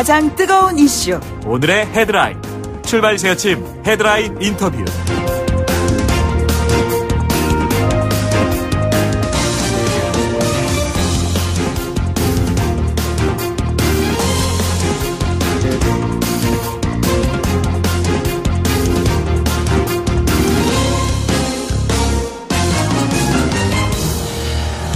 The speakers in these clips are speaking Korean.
가장 뜨거운 이슈. 오늘의 헤드라인. 출발 새 아침 헤드라인 인터뷰.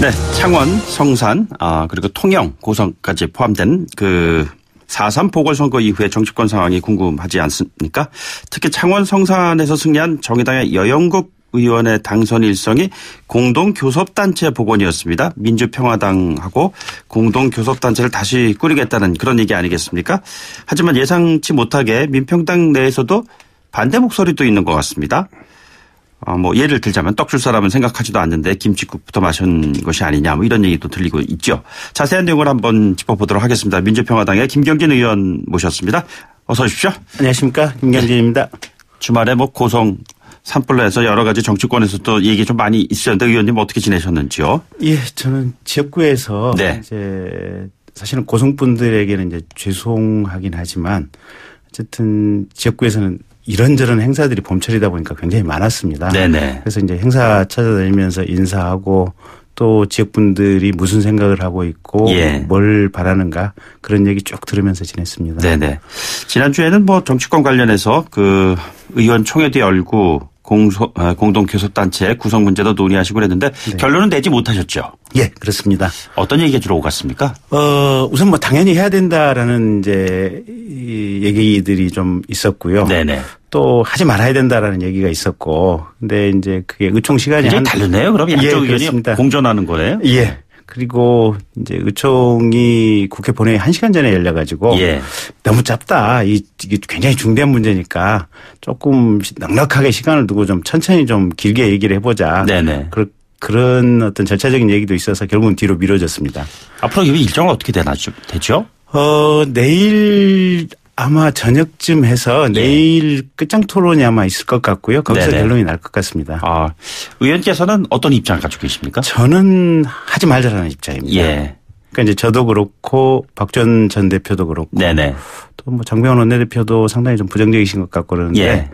네, 창원, 성산, 그리고 통영, 고성까지 포함된 그 4.3 보궐선거 이후의 정치권 상황이 궁금하지 않습니까? 특히 창원, 성산에서 승리한 정의당의 여영국 의원의 당선 일성이 공동교섭단체 복원이었습니다. 민주평화당하고 공동교섭단체를 다시 꾸리겠다는 그런 얘기 아니겠습니까? 하지만 예상치 못하게 민평당 내에서도 반대 목소리도 있는 것 같습니다. 예를 들자면 떡 줄 사람은 생각하지도 않는데 김치국부터 마신 것이 아니냐 이런 얘기도 들리고 있죠. 자세한 내용을 한번 짚어보도록 하겠습니다. 민주평화당의 김경진 의원 모셨습니다. 어서 오십시오. 안녕하십니까. 김경진입니다. 주말에 고성 산불로해서 여러 가지 정치권에서도 얘기 좀 많이 있었는데 의원님 어떻게 지내셨는지요? 예, 저는 지역구에서 네. 이제 사실은 고성분들에게는 이제 죄송하긴 하지만 어쨌든 지역구에서는 이런저런 행사들이 봄철이다 보니까 굉장히 많았습니다. 네네. 그래서 이제 행사 찾아다니면서 인사하고 또 지역분들이 무슨 생각을 하고 있고 뭘 바라는가 그런 얘기 쭉 들으면서 지냈습니다. 네네. 지난주에는 정치권 관련해서 그 의원 총회도 열고 공동교섭단체 구성 문제도 논의하시고 그랬는데 네. 결론은 내지 못하셨죠? 예, 그렇습니다. 어떤 얘기가 주로 오갔습니까? 우선 당연히 해야 된다라는 이제 얘기들이 좀 있었고요. 네네. 또 하지 말아야 된다라는 얘기가 있었고, 근데 이제 그게 의총 시간이 굉장히 다르네요. 그럼 양쪽 의견이 그렇습니다. 공존하는 거네요. 예. 그리고 이제 의총이 국회 본회의 1시간 전에 열려가지고 너무 짧다. 이게 굉장히 중대한 문제니까 조금 넉넉하게 시간을 두고 좀 천천히 좀 길게 얘기를 해보자. 네네. 그런 어떤 절차적인 얘기도 있어서 결국은 뒤로 미뤄졌습니다. 앞으로 이 일정은 어떻게 되죠? 내일 아마 저녁쯤 해서 내일 끝장 토론이 아마 있을 것 같고요. 거기서 네네. 결론이 날 것 같습니다. 의원께서는 어떤 입장을 가지고 계십니까? 저는 하지 말자라는 입장입니다. 예. 그러니까 이제 저도 그렇고 박전 전 대표도 그렇고 네네. 또 장병원 원내대표도 상당히 좀 부정적이신 것 같고 그러는데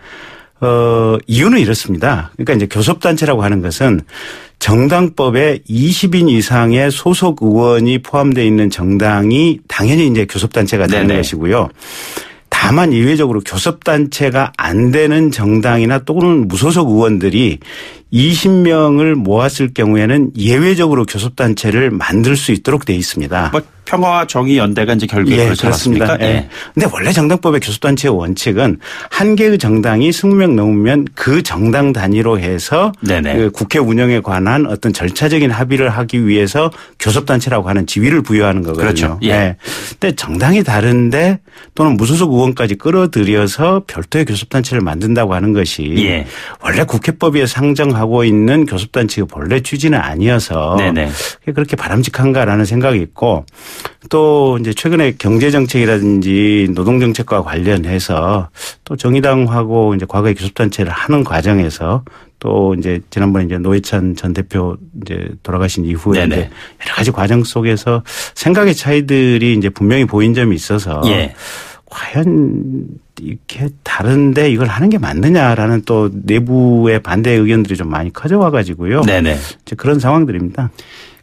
이유는 이렇습니다. 그러니까 이제 교섭단체라고 하는 것은 정당법에 20인 이상의 소속 의원이 포함되어 있는 정당이 당연히 이제 교섭단체가 되는 것이고요. 다만 예외적으로 교섭단체가 안 되는 정당이나 또는 무소속 의원들이 20명을 모았을 경우에는 예외적으로 교섭단체를 만들 수 있도록 되어 있습니다. 평화와 정의연대가 이제 결국에 그렇지 않습니까? 예. 근데 원래 정당법의 교섭단체의 원칙은 한 개의 정당이 20명 넘으면 그 정당 단위로 해서 그 국회 운영에 관한 어떤 절차적인 합의를 하기 위해서 교섭단체라고 하는 지위를 부여하는 거거든요. 그렇죠. 예. 근데 정당이 다른데 또는 무소속 의원까지 끌어들여서 별도의 교섭단체를 만든다고 하는 것이 원래 국회법에 상정하고 있는 교섭단체의 본래 취지는 아니어서 그렇게 바람직한가라는 생각이 있고 또 이제 최근에 경제정책이라든지 노동정책과 관련해서 또 정의당하고 이제 과거에 교섭단체를 하는 과정에서 또 이제 지난번에 이제 노회찬 전 대표 이제 돌아가신 이후에 이제 여러 가지 과정 속에서 생각의 차이들이 이제 분명히 보인 점이 있어서 과연 이렇게 다른데 이걸 하는 게 맞느냐라는 또 내부의 반대 의견들이 좀 많이 커져와 가지고요. 이제 그런 상황들입니다.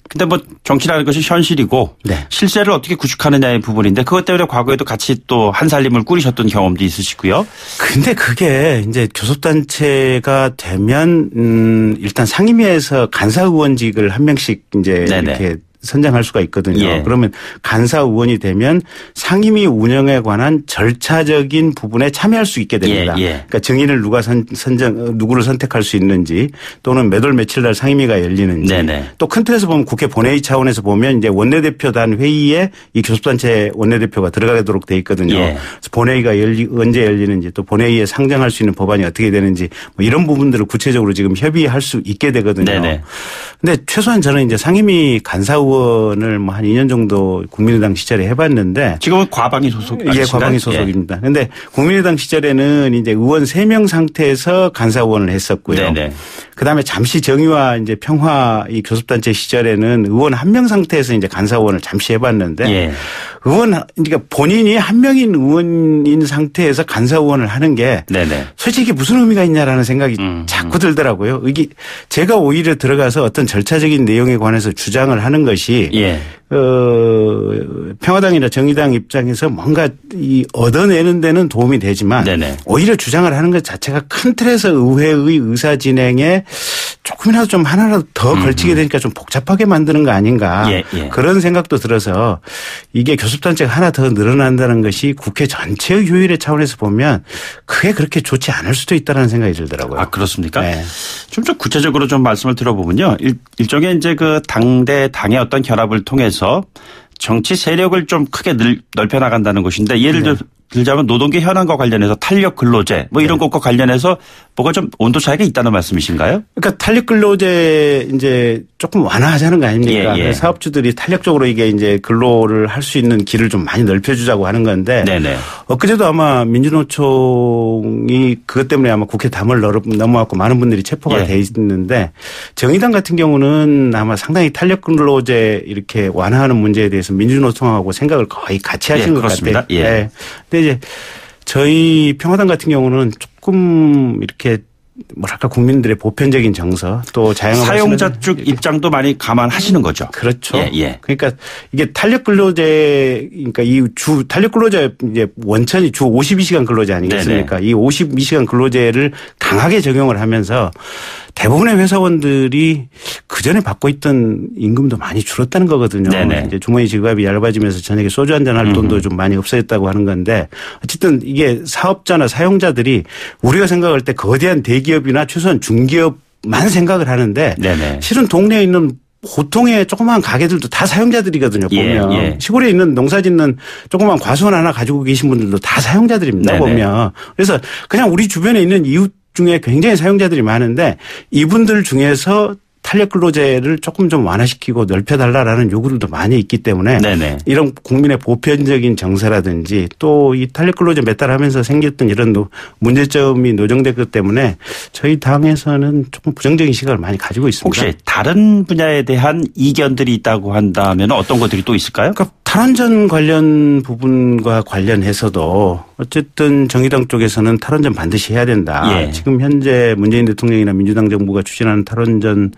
근데 정치라는 것이 현실이고 실세를 어떻게 구축하느냐의 부분인데 그것 때문에 과거에도 같이 또 한 살림을 꾸리셨던 경험도 있으시고요. 근데 그게 이제 교섭단체가 되면 일단 상임위에서 간사 의원직을 한 명씩 이제 이렇게 선정할 수가 있거든요. 그러면 간사 의원이 되면 상임위 운영에 관한 절차적인 부분에 참여할 수 있게 됩니다. 그러니까 증인을 누구를 선택할 수 있는지 또는 몇 월 며칠 날 상임위가 열리는지 또 큰 틀에서 보면 국회 본회의 차원에서 보면 이제 원내대표단 회의에 이 교섭단체 원내대표가 들어가도록 돼 있거든요. 그래서 본회의가 언제 열리는지 또 본회의에 상정할 수 있는 법안이 어떻게 되는지 이런 부분들을 구체적으로 지금 협의할 수 있게 되거든요. 근데 최소한 저는 이제 상임위 간사 의원을 한 2년 정도 국민의당 시절에 해봤는데 지금은 과방위 소속 아니신가요? 과방위 소속입니다. 그런데 국민의당 시절에는 이제 의원 3명 상태에서 간사 의원을 했었고요. 그다음에 잠시 정의와 이제 평화 이 교섭단체 시절에는 의원 1명 상태에서 이제 간사 의원을 잠시 해봤는데 그러니까 본인이 한 명인 의원인 상태에서 간사 의원을 하는 게 네네. 솔직히 무슨 의미가 있냐라는 생각이 자꾸 들더라고요. 이게 제가 오히려 들어가서 어떤 절차적인 내용에 관해서 주장을 하는 것이 예. 평화당이나 정의당 입장에서 뭔가 얻어내는 데는 도움이 되지만 네네. 오히려 주장을 하는 것 자체가 큰 틀에서 의회의 의사 진행에 조금이라도 좀 하나라도 더 걸치게 되니까 좀 복잡하게 만드는 거 아닌가 예, 예. 그런 생각도 들어서 이게 교섭단체가 하나 더 늘어난다는 것이 국회 전체의 효율의 차원에서 보면 그게 그렇게 좋지 않을 수도 있다는 생각이 들더라고요. 아 그렇습니까? 네. 좀 구체적으로 좀 말씀을 들어보면요. 일종의 이제 그 당의 어떤 결합을 통해서 정치 세력을 좀 크게 넓혀 나간다는 것인데 예를 들자면 노동계 현안과 관련해서 탄력 근로제 뭐 이런 것과 관련해서 뭐가 좀 온도 차이가 있다는 말씀이신가요? 그러니까 탄력 근로제 이제 조금 완화하자는 거 아닙니까? 예, 예. 사업주들이 탄력적으로 이게 이제 근로를 할 수 있는 길을 좀 많이 넓혀주자고 하는 건데 네네. 엊그제도 아마 민주노총이 그것 때문에 아마 국회 담을 넘어왔고 많은 분들이 체포가 예. 돼 있는데 정의당 같은 경우는 아마 상당히 탄력 근로제 이렇게 완화하는 문제에 대해서 민주노총하고 생각을 거의 같이 하신 것 같아요. 예. 네. 근데 이제 저희 평화당 같은 경우는 조금 이렇게 뭐랄까 국민들의 보편적인 정서 또 자영업 사용자 쪽 입장도 많이 감안하시는 거죠. 그렇죠. 예, 예. 그러니까 이게 탄력 근로제 그러니까 이 주 탄력 근로제 이제 원천이 주 52시간 근로제 아니겠습니까? 네네. 이 52시간 근로제를 강하게 적용을 하면서 대부분의 회사원들이 그전에 받고 있던 임금도 많이 줄었다는 거거든요. 네네. 이제 주머니 지갑이 얇아지면서 저녁에 소주 한잔 할 돈도 좀 많이 없어졌다고 하는 건데 어쨌든 이게 사업자나 사용자들이 우리가 생각할 때 거대한 대기업이나 최소한 중기업만 생각을 하는데 네네. 실은 동네에 있는 보통의 조그마한 가게들도 다 사용자들이거든요. 보면. 예. 시골에 있는 농사 짓는 조그마한 과수원 하나 가지고 계신 분들도 다 사용자들입니다. 네네. 보면. 그래서 그냥 우리 주변에 있는 이웃 중에 굉장히 사용자들이 많은데 이분들 중에서 탄력 근로제를 조금 좀 완화시키고 넓혀달라라는 요구들도 많이 있기 때문에 네네. 이런 국민의 보편적인 정서라든지 또 이 탄력 근로제 몇 달 하면서 생겼던 이런 문제점이 노정됐기 때문에 저희 당에서는 조금 부정적인 시각을 많이 가지고 있습니다. 혹시 다른 분야에 대한 이견들이 있다고 한다면 어떤 것들이 또 있을까요? 그러니까 탈원전 관련 부분과 관련해서도 어쨌든 정의당 쪽에서는 탈원전 반드시 해야 된다. 예. 지금 현재 문재인 대통령이나 민주당 정부가 추진하는 탈원전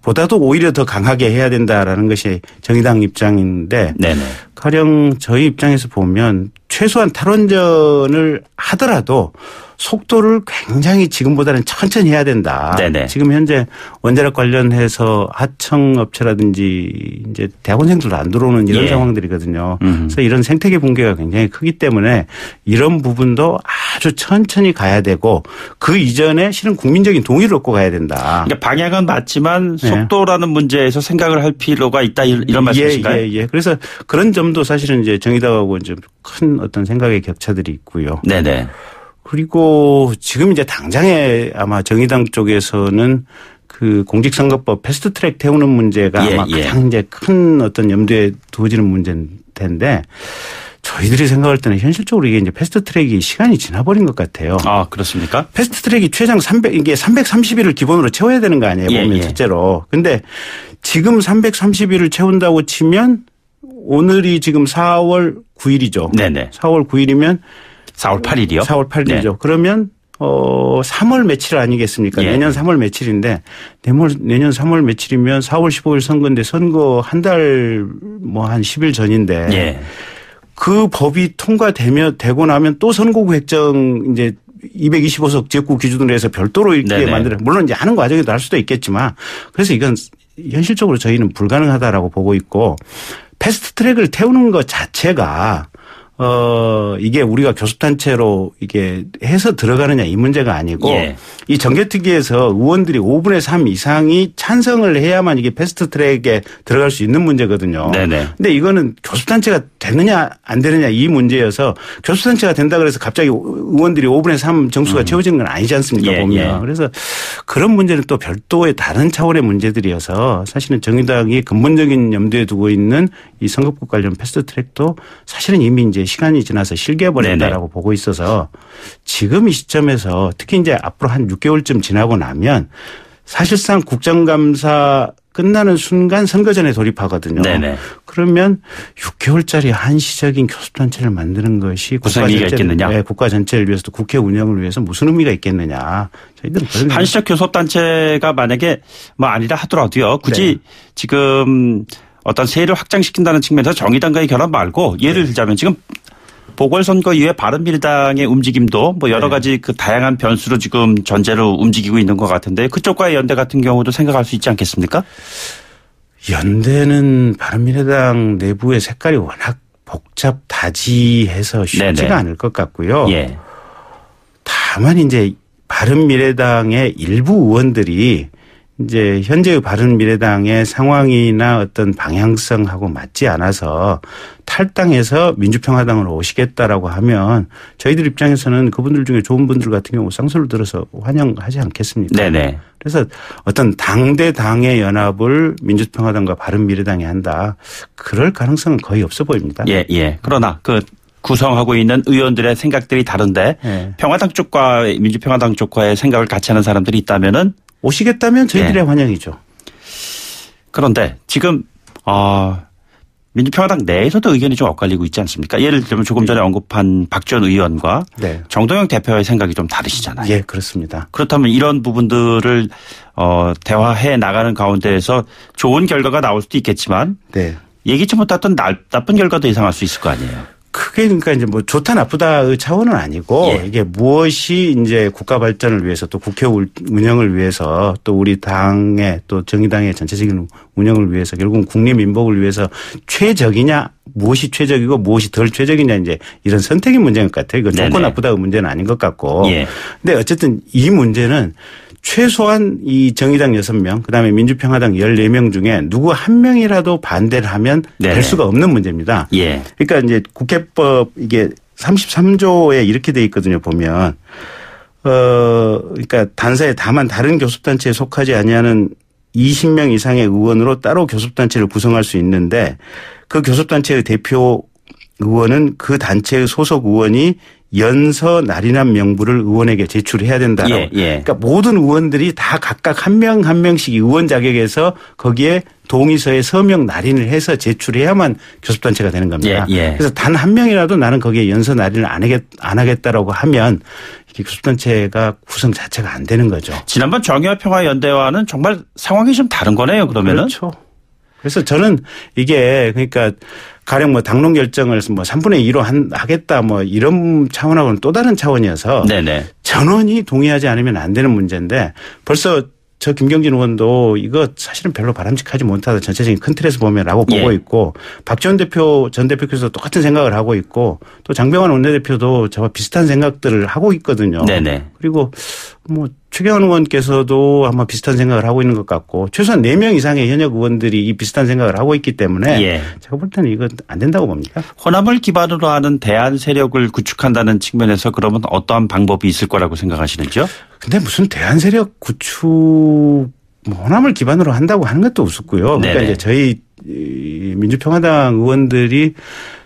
보다도 오히려 더 강하게 해야 된다라는 것이 정의당 입장인데 네네. 가령 저희 입장에서 보면 최소한 탈원전을 하더라도 속도를 굉장히 지금보다는 천천히 해야 된다. 네네. 지금 현재 원자력 관련해서 하청업체라든지 이제 대학원생들도 안 들어오는 이런 예. 상황들이거든요. 그래서 이런 생태계 붕괴가 굉장히 크기 때문에 이런 부분도 아주 천천히 가야 되고 그 이전에 실은 국민적인 동의를 얻고 가야 된다. 그러니까 방향은 맞지만 속도라는 네. 문제에서 생각을 할 필요가 있다 이런 말씀이신가요? 예. 그래서 그런 점도 사실은 이제 정의당하고 이제 큰 어떤 생각의 격차들이 있고요. 네네. 그리고 지금 이제 당장에 아마 정의당 쪽에서는 그 공직선거법 패스트트랙 태우는 문제가 아마 가장 이제 큰 어떤 염두에 두어지는 문제일 텐데 저희들이 생각할 때는 현실적으로 이게 이제 패스트트랙이 시간이 지나버린 것 같아요. 아 그렇습니까? 패스트트랙이 최장 330일을 기본으로 채워야 되는 거 아니에요? 보면 첫째로. 근데 지금 330일을 채운다고 치면 오늘이 지금 4월 9일이죠. 네네. 4월 9일이면 4월 8일이요? 4월 8일이죠. 네. 그러면 3월 며칠 아니겠습니까? 예. 내년 3월 며칠인데 내년 3월 며칠이면 4월 15일 선거인데 선거 한 달 뭐 한 10일 전인데 예. 그 법이 되고 나면 또 선거구 획정 이제 225석 지역구 기준으로 해서 별도로 이렇게 만들어 물론 이제 하는 과정에도 할 수도 있겠지만 그래서 이건 현실적으로 저희는 불가능하다라고 보고 있고 패스트트랙을 태우는 것 자체가 이게 우리가 교섭단체로 이게 해서 들어가느냐 이 문제가 아니고 예. 이 정개특위에서 의원들이 5분의 3 이상이 찬성을 해야만 이게 패스트트랙에 들어갈 수 있는 문제거든요. 네네. 근데 이거는 교섭단체가 되느냐 안 되느냐 이 문제여서 교섭단체가 된다 그래서 갑자기 의원들이 5분의 3 정수가 채워지는 건 아니지 않습니까? 예. 보면. 예. 그래서 그런 문제는 또 별도의 다른 차원의 문제들이어서 사실은 정의당이 근본적인 염두에 두고 있는 이 선거법 관련 패스트트랙도 사실은 이미 이제 시간이 지나서 실개버린다라고 보고 있어서 지금 이 시점에서 특히 이제 앞으로 한 6개월쯤 지나고 나면 사실상 국정감사 끝나는 순간 선거전에 돌입하거든요. 네네. 그러면 6개월짜리 한시적인 교섭단체를 만드는 것이 무슨 의미가 있겠느냐. 네, 국가 전체를 위해서 또 국회 운영을 위해서 무슨 의미가 있겠느냐. 저희들은 한시적 교섭단체가 만약에 뭐 아니라 하더라도요. 굳이 네. 지금 어떤 세를 확장시킨다는 측면에서 정의당과의 결합 말고 예를 들자면 지금 보궐선거 이후에 바른미래당의 움직임도 뭐 여러 가지 그 다양한 변수로 지금 전제로 움직이고 있는 것 같은데 그쪽과의 연대 같은 경우도 생각할 수 있지 않겠습니까? 연대는 바른미래당 내부의 색깔이 워낙 복잡다지해서 쉽지가 네네. 않을 것 같고요. 예. 다만 이제 바른미래당의 일부 의원들이 이제 현재의 바른미래당의 상황이나 어떤 방향성하고 맞지 않아서 탈당해서 민주평화당으로 오시겠다라고 하면 저희들 입장에서는 그분들 중에 좋은 분들 같은 경우 쌍수를 들어서 환영하지 않겠습니까? 네네. 그래서 어떤 당대당의 연합을 민주평화당과 바른미래당이 한다. 그럴 가능성은 거의 없어 보입니다. 예, 예. 그러나 그 구성하고 있는 의원들의 생각들이 다른데 예. 평화당 쪽과 민주평화당 쪽과의 생각을 같이 하는 사람들이 있다면은 오시겠다면 저희들의 네. 환영이죠. 그런데 지금 민주평화당 내에서도 의견이 좀 엇갈리고 있지 않습니까? 예를 들면 조금 전에 언급한 박지원 의원과 네. 정동영 대표의 생각이 좀 다르시잖아요. 예, 그렇습니다. 그렇다면 이런 부분들을 대화해 나가는 가운데에서 좋은 결과가 나올 수도 있겠지만 네. 예기치 못했던 나쁜 결과도 예상할 수 있을 거 아니에요. 크게 그러니까 이제 뭐 좋다 나쁘다의 차원은 아니고 예. 이게 무엇이 이제 국가 발전을 위해서 또 국회 운영을 위해서 또 우리 당의 또 정의당의 전체적인 운영을 위해서 결국은 국민민복을 위해서 최적이냐 무엇이 최적이고 무엇이 덜 최적이냐 이제 이런 선택의 문제인 것 같아요. 이건 좋고 나쁘다의 문제는 아닌 것 같고. 예. 근데 어쨌든 이 문제는 최소한 이 정의당 6명 그다음에 민주평화당 14명 중에 누구 한 명이라도 반대를 하면 네네. 될 수가 없는 문제입니다. 예. 그러니까 이제 국회법 이게 33조에 이렇게 돼 있거든요. 보면 그러니까 단서에 다만 다른 교섭단체에 속하지 아니하는 20명 이상의 의원으로 따로 교섭단체를 구성할 수 있는데 그 교섭단체의 대표 의원은 그 단체의 소속 의원이 연서 날인한 명부를 의원에게 제출해야 된다라고. 예, 예. 그러니까 모든 의원들이 다 각각 한 명 한 명씩 의원 자격에서 거기에 동의서에 서명 날인을 해서 제출해야만 교섭단체가 되는 겁니다. 예, 예. 그래서 단 한 명이라도 나는 거기에 연서 날인을 안 하겠다라고 하면 이게 교섭단체가 구성 자체가 안 되는 거죠. 지난번 정의화평화연대와는 정말 상황이 좀 다른 거네요. 그러면은. 그렇죠. 그래서 저는 이게 그러니까 가령 뭐 당론 결정을 뭐 3분의 2로 하겠다 뭐 이런 차원하고는 또 다른 차원이어서 네네. 전원이 동의하지 않으면 안 되는 문제인데 벌써 저 김경진 의원도 이거 사실은 별로 바람직하지 못하다 전체적인 큰 틀에서 보면라고 보고 있고 박지원 전 대표께서 똑같은 생각을 하고 있고 또 장병환 원내대표도 저와 비슷한 생각들을 하고 있거든요. 네네. 그리고 뭐 최경환 의원께서도 아마 비슷한 생각을 하고 있는 것 같고 최소한 4명 이상의 현역 의원들이 이 비슷한 생각을 하고 있기 때문에 예. 제가 볼 때는 이건 안 된다고 봅니다. 호남을 기반으로 하는 대안 세력을 구축한다는 측면에서 그러면 어떠한 방법이 있을 거라고 생각하시는지요? 근데 무슨 대안 세력 구축 호남을 기반으로 한다고 하는 것도 우습고요. 그러니까 이제 저희 민주평화당 의원들이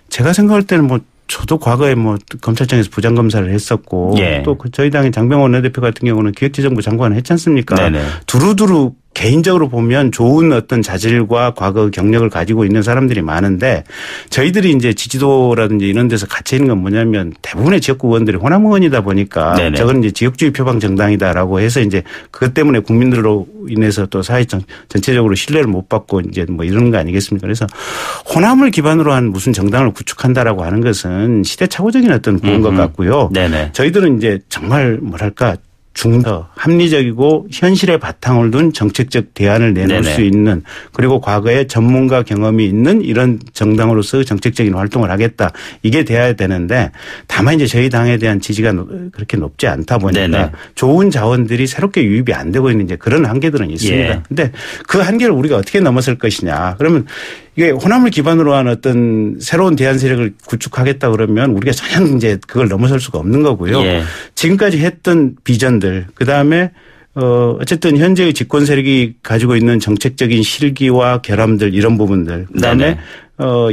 제가 생각할 때는 뭐 저도 과거에 뭐 검찰청에서 부장검사를 했었고 예. 또 저희 당의 장병원 원내대표 같은 경우는 기획재정부 장관을 했지 않습니까? 네네. 두루두루 개인적으로 보면 좋은 어떤 자질과 과거 경력을 가지고 있는 사람들이 많은데 저희들이 이제 지지도라든지 이런 데서 갇혀 있는 건 뭐냐면 대부분의 지역구 의원들이 호남 의원이다 보니까 네네. 저건 이제 지역주의 표방 정당이다라고 해서 이제 그것 때문에 국민들로 인해서 또 사회 전체적으로 신뢰를 못 받고 이제 뭐 이런 거 아니겠습니까? 그래서 호남을 기반으로 한 무슨 정당을 구축한다라고 하는 것은 시대착오적인 어떤 그런 것 같고요. 네네. 저희들은 이제 정말 뭐랄까 중도 합리적이고 현실의 바탕을 둔 정책적 대안을 내놓을 네네. 수 있는 그리고 과거에 전문가 경험이 있는 이런 정당으로서 정책적인 활동을 하겠다. 이게 돼야 되는데 다만 이제 저희 당에 대한 지지가 그렇게 높지 않다 보니까 네네. 좋은 자원들이 새롭게 유입이 안 되고 있는 이제 그런 한계들은 있습니다. 그런데 예. 그 한계를 우리가 어떻게 넘어설 것이냐. 그러면 이게 호남을 기반으로 한 어떤 새로운 대안 세력을 구축하겠다 그러면 우리가 전혀 이제 그걸 넘어설 수가 없는 거고요. 예. 지금까지 했던 비전들 그다음에 어쨌든 현재의 집권 세력이 가지고 있는 정책적인 실기와 결함들 이런 부분들 그다음에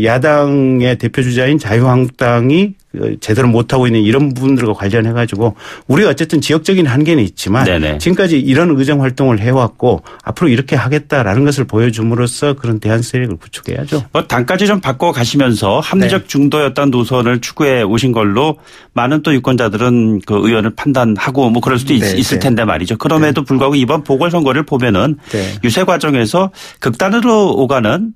야당의 대표 주자인 자유한국당이 제대로 못하고 있는 이런 부분들과 관련해 가지고 우리가 어쨌든 지역적인 한계는 있지만 네네. 지금까지 이런 의정 활동을 해왔고 앞으로 이렇게 하겠다라는 것을 보여줌으로써 그런 대안 세력을 구축해야죠. 당까지 좀 바꿔 가시면서 합리적 네. 중도였던 노선을 추구해 오신 걸로 많은 또 유권자들은 그 의원을 판단하고 뭐 그럴 수도 네. 있을 텐데 말이죠. 그럼에도 네. 불구하고 이번 보궐선거를 보면은 네. 유세 과정에서 극단으로 오가는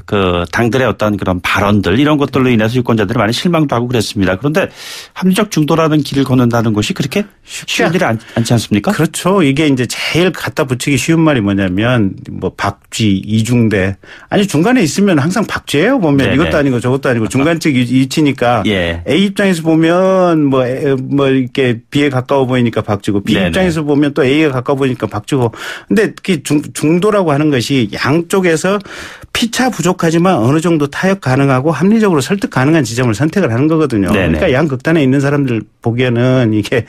그 당들의 어떤 그런 발언들 이런 것들로 인해서 유권자들이 많이 실망도 하고 그랬습니다. 그런데 합리적 중도라는 길을 걷는다는 것이 그렇게 쉬운 일이 않지 않습니까? 그렇죠. 이게 이제 제일 갖다 붙이기 쉬운 말이 뭐냐면 뭐 박쥐, 이중대 아니 중간에 있으면 항상 박쥐예요. 보면 네네. 이것도 아니고 저것도 아니고 중간적 위치니까 예. A 입장에서 보면 뭐 이렇게 B에 가까워 보이니까 박쥐고 B 네네. 입장에서 보면 또 A에 가까워 보이니까 박쥐고 근데 그 중도라고 하는 것이 양쪽에서 피차 부족하지만 어느 정도 타협 가능하고 합리적으로 설득 가능한 지점을 선택을 하는 거거든요. 네네. 그러니까 양극단에 있는 사람들 보기에는 이게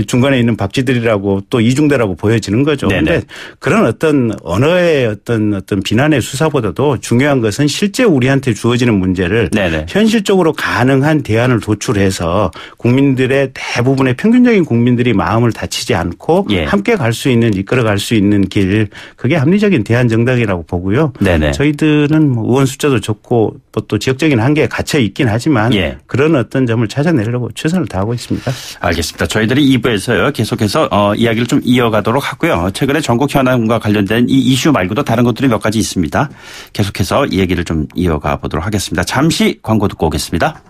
중간에 있는 박쥐들이라고 또 이중대라고 보여지는 거죠. 그런데 그런 어떤 언어의 어떤 비난의 수사보다도 중요한 것은 실제 우리한테 주어지는 문제를 네네. 현실적으로 가능한 대안을 도출해서 국민들의 대부분의 평균적인 국민들이 마음을 다치지 않고 예. 함께 갈 수 있는 이끌어갈 수 있는 길 그게 합리적인 대안 정당이라고 보고요. 네네. 저희들은 뭐 의원 숫자도 적고 또 지역적인 한계에 갇혀 있긴 하지만 예. 그런 어떤 점을 찾아내려고 최선을 다하고 있습니다. 알겠습니다. 저희들이 2부에서요. 계속해서 이야기를 좀 이어가도록 하고요. 최근에 전국 현안과 관련된 이 이슈 말고도 다른 것들이 몇 가지 있습니다. 계속해서 이 얘기를 좀 이어가 보도록 하겠습니다. 잠시 광고 듣고 오겠습니다.